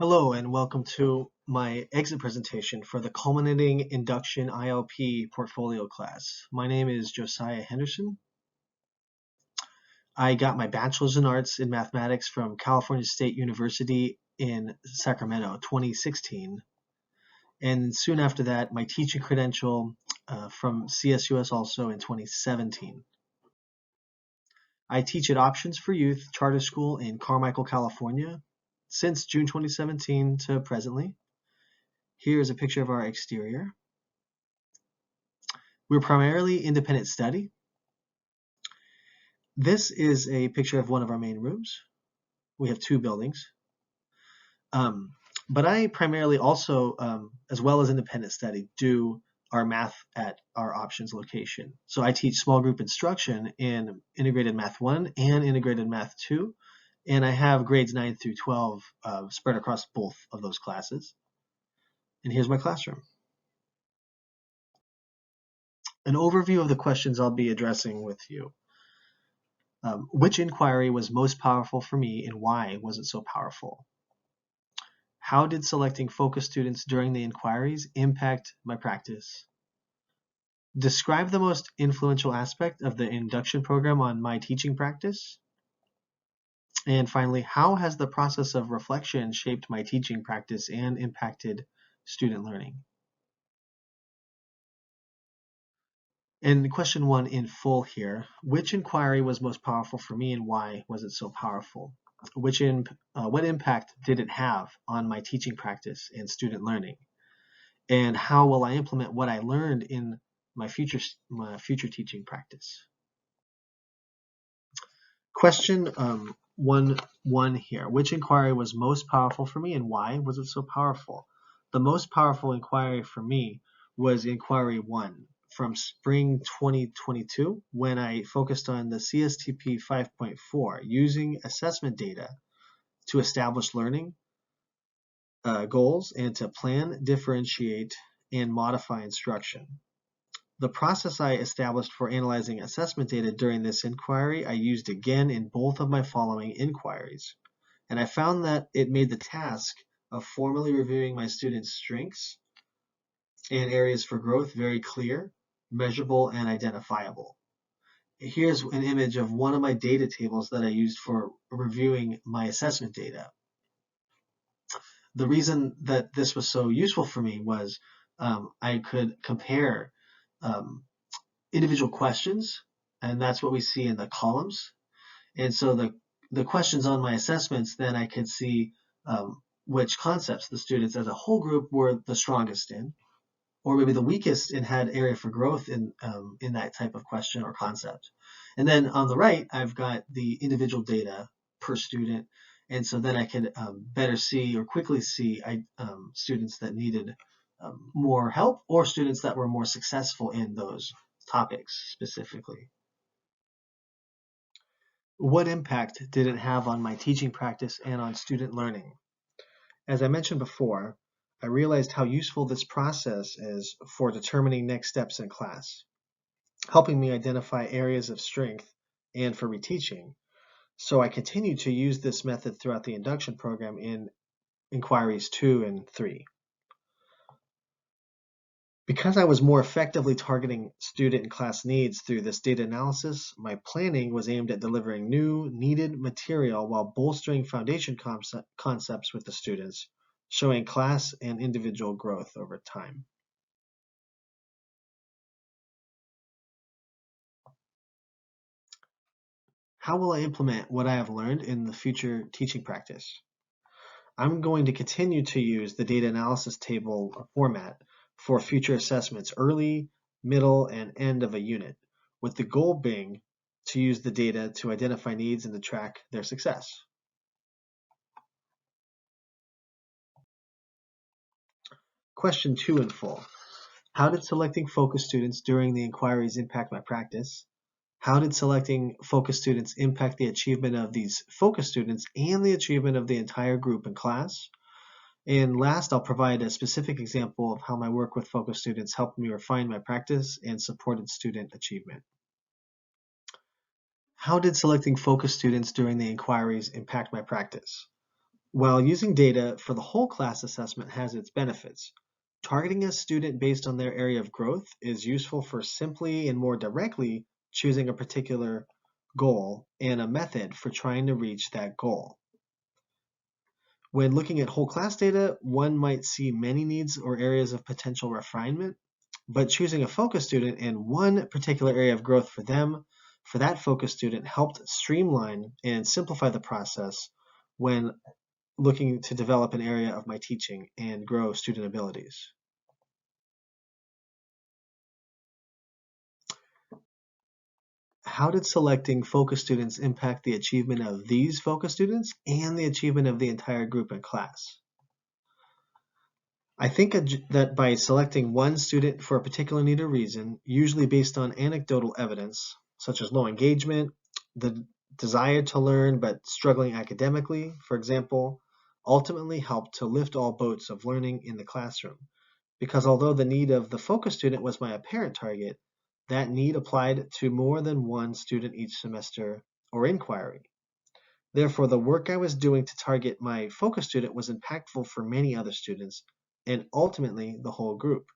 Hello and welcome to my exit presentation for the Culminating Induction ILP portfolio class. My name is Josiah Henderson. I got my bachelor's in arts in mathematics from California State University in Sacramento, 2016. And soon after that, my teaching credential from CSUS also in 2017. I teach at Options for Youth Charter School in Carmichael, California since June 2017 to presently. Here is a picture of our exterior. We're primarily independent study. This is a picture of one of our main rooms. We have two buildings. But I primarily also, as well as independent study, do our math at our options location. So I teach small group instruction in Integrated Math 1 and Integrated Math 2. And I have grades 9 through 12 spread across both of those classes. And here's my classroom. An overview of the questions I'll be addressing with you. Which inquiry was most powerful for me and why was it so powerful? How did selecting focus students during the inquiries impact my practice? Describe the most influential aspect of the induction program on my teaching practice. And finally, how has the process of reflection shaped my teaching practice and impacted student learning? And question one in full here, which inquiry was most powerful for me and why was it so powerful? What impact did it have on my teaching practice and student learning? And how will I implement what I learned in my future teaching practice? Question one here, which inquiry was most powerful for me and why was it so powerful? The most powerful inquiry for me was inquiry 1 from spring 2022 when I focused on the CSTP 5.4 using assessment data to establish learning goals and to plan, differentiate, and modify instruction. The process I established for analyzing assessment data during this inquiry I used again in both of my following inquiries, and I found that it made the task of formally reviewing my students' strengths and areas for growth very clear, measurable, and identifiable. Here's an image of one of my data tables that I used for reviewing my assessment data. The reason that this was so useful for me was I could compare individual questions, and that's what we see in the columns. And so the questions on my assessments, then I could see which concepts the students as a whole group were the strongest in, or maybe the weakest and had area for growth in that type of question or concept. And then on the right, I've got the individual data per student. And so then I could better see or quickly see students that needed more help or students that were more successful in those topics specifically. What impact did it have on my teaching practice and on student learning? As I mentioned before, I realized how useful this process is for determining next steps in class, helping me identify areas of strength and for reteaching. So I continue to use this method throughout the induction program in inquiries 2 and 3. Because I was more effectively targeting student and class needs through this data analysis, my planning was aimed at delivering new, needed material while bolstering foundation concepts with the students, showing class and individual growth over time. How will I implement what I have learned in the future teaching practice? I'm going to continue to use the data analysis table format for future assessments early, middle, and end of a unit, with the goal being to use the data to identify needs and to track their success. Question 2 in full. How did selecting focus students during the inquiries impact my practice? How did selecting focus students impact the achievement of these focus students and the achievement of the entire group and class? And last, I'll provide a specific example of how my work with focus students helped me refine my practice and supported student achievement. How did selecting focus students during the inquiries impact my practice? While using data for the whole class assessment has its benefits, targeting a student based on their area of growth is useful for simply and more directly choosing a particular goal and a method for trying to reach that goal. When looking at whole class data, one might see many needs or areas of potential refinement, but choosing a focus student in one particular area of growth for them, for that focus student, helped streamline and simplify the process when looking to develop an area of my teaching and grow student abilities. How did selecting focus students impact the achievement of these focus students and the achievement of the entire group and class? I think that by selecting one student for a particular need or reason, usually based on anecdotal evidence, such as low engagement, the desire to learn but struggling academically, for example, ultimately helped to lift all boats of learning in the classroom. Because although the need of the focus student was my apparent target, that need applied to more than one student each semester or inquiry. Therefore, the work I was doing to target my focus student was impactful for many other students and ultimately the whole group.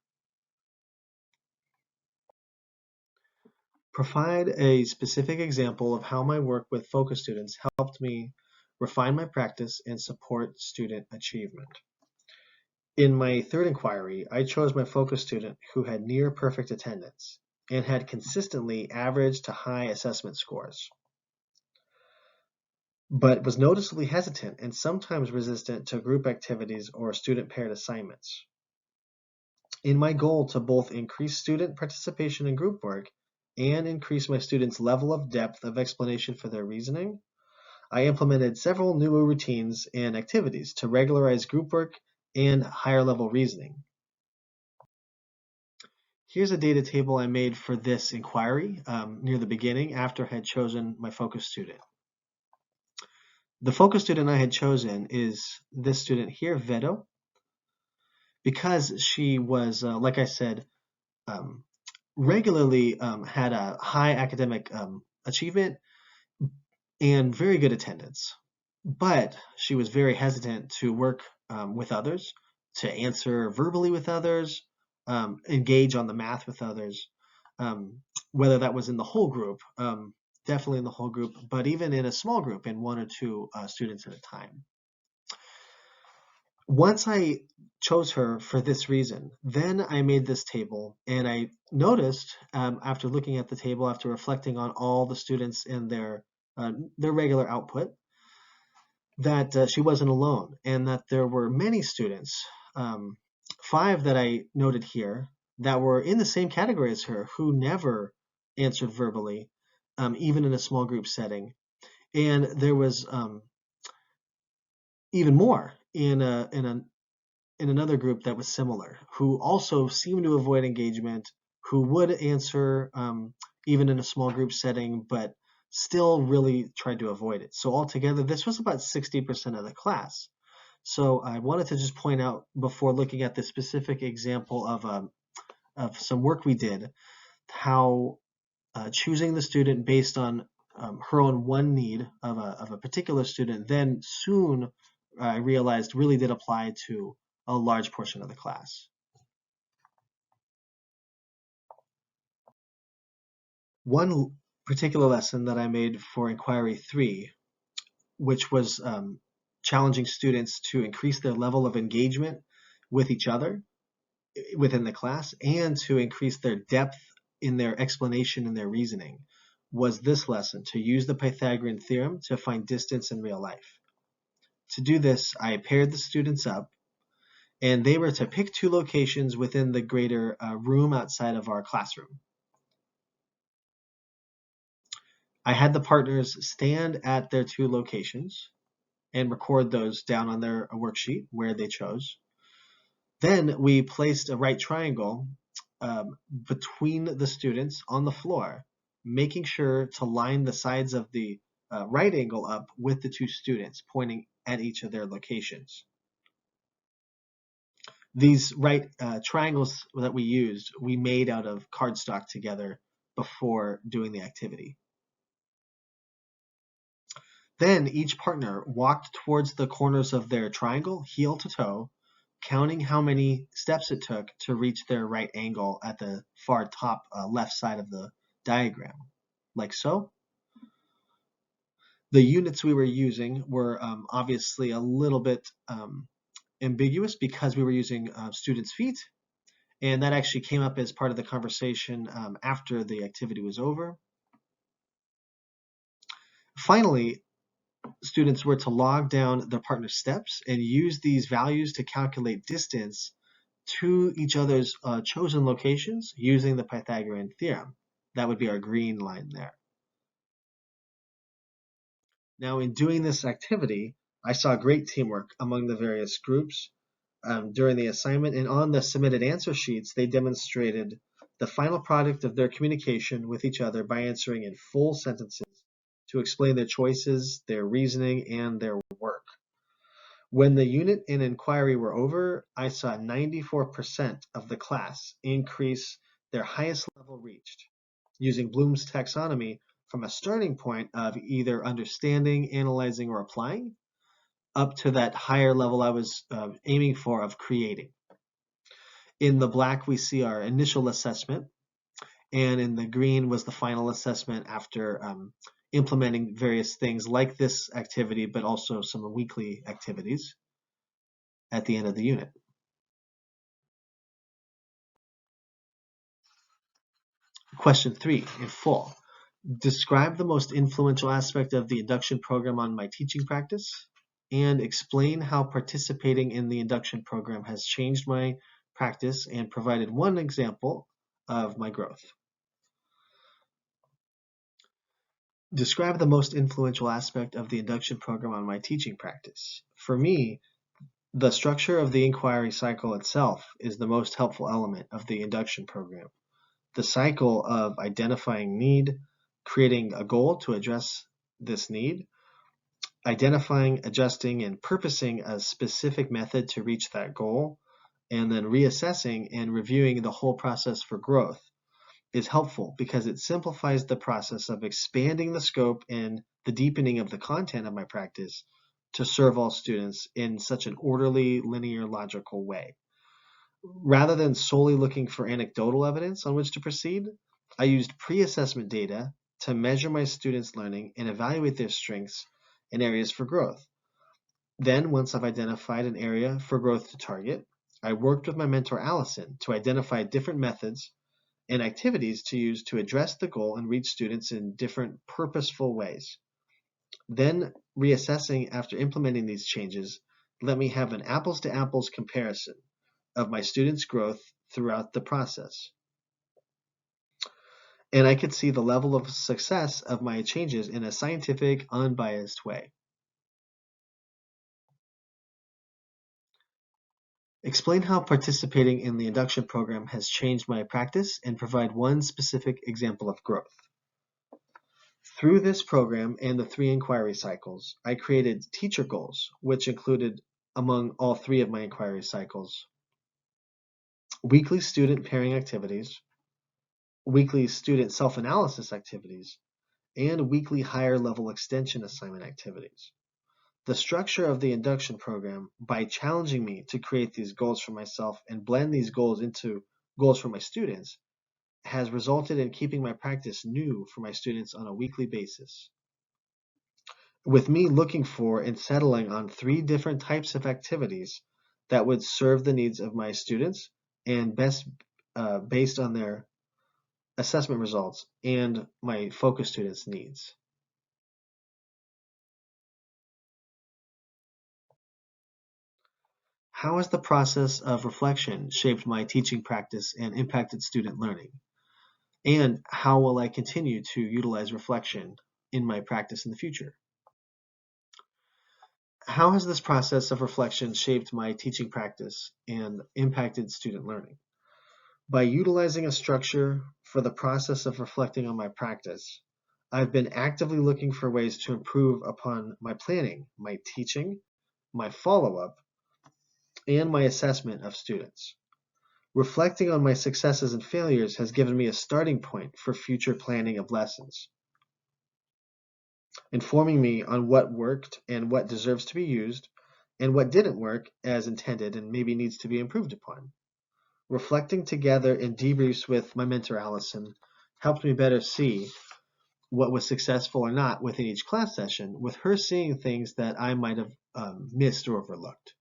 Provide a specific example of how my work with focus students helped me refine my practice and support student achievement. In my third inquiry, I chose my focus student who had near perfect attendance and had consistently average to high assessment scores, but was noticeably hesitant and sometimes resistant to group activities or student paired assignments. In my goal to both increase student participation in group work and increase my students' level of depth of explanation for their reasoning, I implemented several new routines and activities to regularize group work and higher level reasoning. Here's a data table I made for this inquiry near the beginning after I had chosen my focus student. The focus student I had chosen is this student here, Vedo, because she was, like I said, um, regularly had a high academic achievement and very good attendance. But she was very hesitant to work with others, to answer verbally with others, engage on the math with others, um, whether that was in the whole group, definitely in the whole group, but even in a small group, in one or two students at a time. Once I chose her for this reason, then I made this table and I noticed after looking at the table, after reflecting on all the students and their regular output, that she wasn't alone and that there were many students, um, 5 that I noted here, that were in the same category as her who never answered verbally, even in a small group setting. And there was even more in another group that was similar, who also seemed to avoid engagement, who would answer even in a small group setting, but still really tried to avoid it. So altogether, this was about 60% of the class. So I wanted to just point out before looking at the specific example of some work we did, how choosing the student based on her own one need of a particular student, then soon I realized really did apply to a large portion of the class. One particular lesson that I made for Inquiry 3, which was challenging students to increase their level of engagement with each other within the class and to increase their depth in their explanation and their reasoning, was this lesson: to use the Pythagorean theorem to find distance in real life. To do this, I paired the students up and they were to pick 2 locations within the greater room outside of our classroom. I had the partners stand at their 2 locations and record those down on their worksheet where they chose. Then we placed a right triangle between the students on the floor, making sure to line the sides of the right angle up with the 2 students pointing at each of their locations. These right triangles that we used, we made out of cardstock together before doing the activity. Then each partner walked towards the corners of their triangle, heel to toe, counting how many steps it took to reach their right angle at the far top left side of the diagram, like so. The units we were using were obviously a little bit ambiguous because we were using students' feet, and that actually came up as part of the conversation after the activity was over. Finally, students were to log down their partner's steps and use these values to calculate distance to each other's chosen locations using the Pythagorean theorem. That would be our green line there. Now, in doing this activity, I saw great teamwork among the various groups during the assignment, and on the submitted answer sheets, they demonstrated the final product of their communication with each other by answering in full sentences to explain their choices, their reasoning, and their work. When the unit and inquiry were over, I saw 94% of the class increase their highest level reached, using Bloom's taxonomy from a starting point of either understanding, analyzing, or applying, up to that higher level I was aiming for of creating. In the black, we see our initial assessment, and in the green was the final assessment after implementing various things like this activity, but also some weekly activities at the end of the unit. Question 3, in full. Describe the most influential aspect of the induction program on my teaching practice, and explain how participating in the induction program has changed my practice and provided one example of my growth. Describe the most influential aspect of the induction program on my teaching practice. For me, the structure of the inquiry cycle itself is the most helpful element of the induction program. The cycle of identifying need, creating a goal to address this need, identifying, adjusting, and purposing a specific method to reach that goal, and then reassessing and reviewing the whole process for growth is helpful because it simplifies the process of expanding the scope and the deepening of the content of my practice to serve all students in such an orderly, linear, logical way. Rather than solely looking for anecdotal evidence on which to proceed, I used pre-assessment data to measure my students' learning and evaluate their strengths and areas for growth. Then, once I've identified an area for growth to target, I worked with my mentor Allison to identify different methods and activities to use to address the goal and reach students in different purposeful ways. Then, reassessing after implementing these changes let me have an apples-to-apples comparison of my students' growth throughout the process. And I could see the level of success of my changes in a scientific, unbiased way. Explain how participating in the induction program has changed my practice and provide one specific example of growth. Through this program and the 3 inquiry cycles, I created teacher goals, which included, among all 3 of my inquiry cycles, weekly student pairing activities, weekly student self-analysis activities, and weekly higher level extension assignment activities. The structure of the induction program, by challenging me to create these goals for myself and blend these goals into goals for my students, has resulted in keeping my practice new for my students on a weekly basis. With me looking for and settling on 3 different types of activities that would serve the needs of my students and best based on their assessment results and my focus students' needs. How has the process of reflection shaped my teaching practice and impacted student learning? And how will I continue to utilize reflection in my practice in the future? How has this process of reflection shaped my teaching practice and impacted student learning? By utilizing a structure for the process of reflecting on my practice, I've been actively looking for ways to improve upon my planning, my teaching, my follow-up, and my assessment of students. Reflecting on my successes and failures has given me a starting point for future planning of lessons. informing me on what worked and what deserves to be used, and what didn't work as intended and maybe needs to be improved upon. Reflecting together in debriefs with my mentor, Allison, helped me better see what was successful or not within each class session, with her seeing things that I might have missed or overlooked.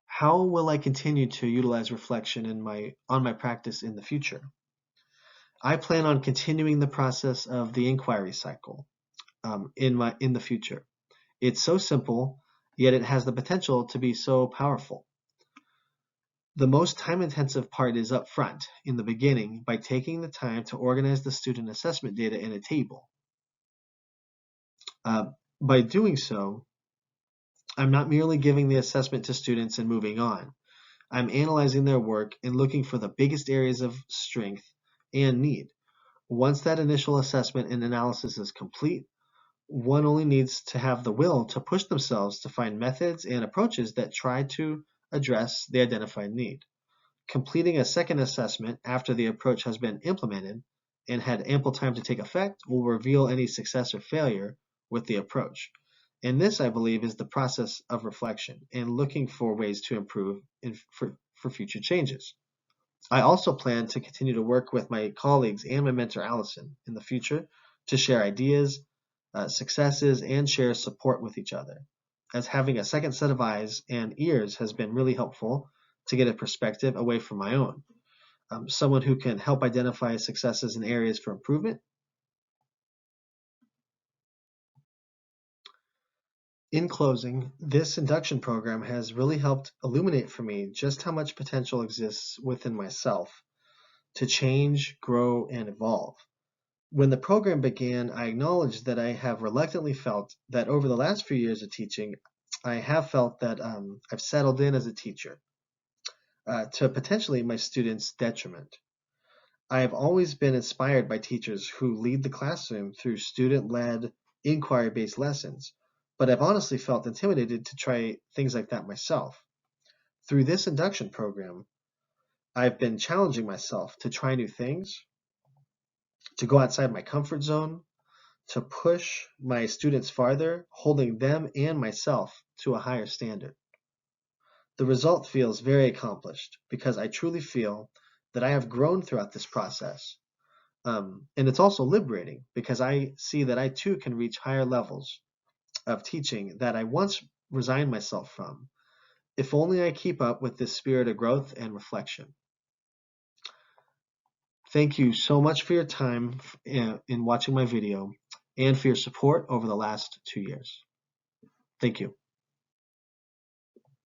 How will I continue to utilize reflection on my practice in the future? I plan on continuing the process of the inquiry cycle in the future. It's so simple, yet it has the potential to be so powerful. The most time-intensive part is up front, in the beginning, by taking the time to organize the student assessment data in a table. By doing so, I'm not merely giving the assessment to students and moving on. I'm analyzing their work and looking for the biggest areas of strength and need. Once that initial assessment and analysis is complete, one only needs to have the will to push themselves to find methods and approaches that try to address the identified need. Completing a second assessment after the approach has been implemented and had ample time to take effect will reveal any success or failure with the approach. And this, I believe, is the process of reflection and looking for ways to improve for future changes. I also plan to continue to work with my colleagues and my mentor, Allison, in the future to share ideas, successes, and share support with each other, as having a second set of eyes and ears has been really helpful to get a perspective away from my own. Someone who can help identify successes and areas for improvement. In closing, this induction program has really helped illuminate for me just how much potential exists within myself to change, grow, and evolve. When the program began, I acknowledged that I have reluctantly felt that over the last few years of teaching, I have felt that I've settled in as a teacher to potentially my students' detriment. I have always been inspired by teachers who lead the classroom through student-led, inquiry-based lessons, but I've honestly felt intimidated to try things like that myself. Through this induction program, I've been challenging myself to try new things, to go outside my comfort zone, to push my students farther, holding them and myself to a higher standard. The result feels very accomplished because I truly feel that I have grown throughout this process. And it's also liberating because I see that I too can reach higher levels of teaching that I once resigned myself from, if only I keep up with this spirit of growth and reflection. Thank you so much for your time in watching my video and for your support over the last 2 years. Thank you.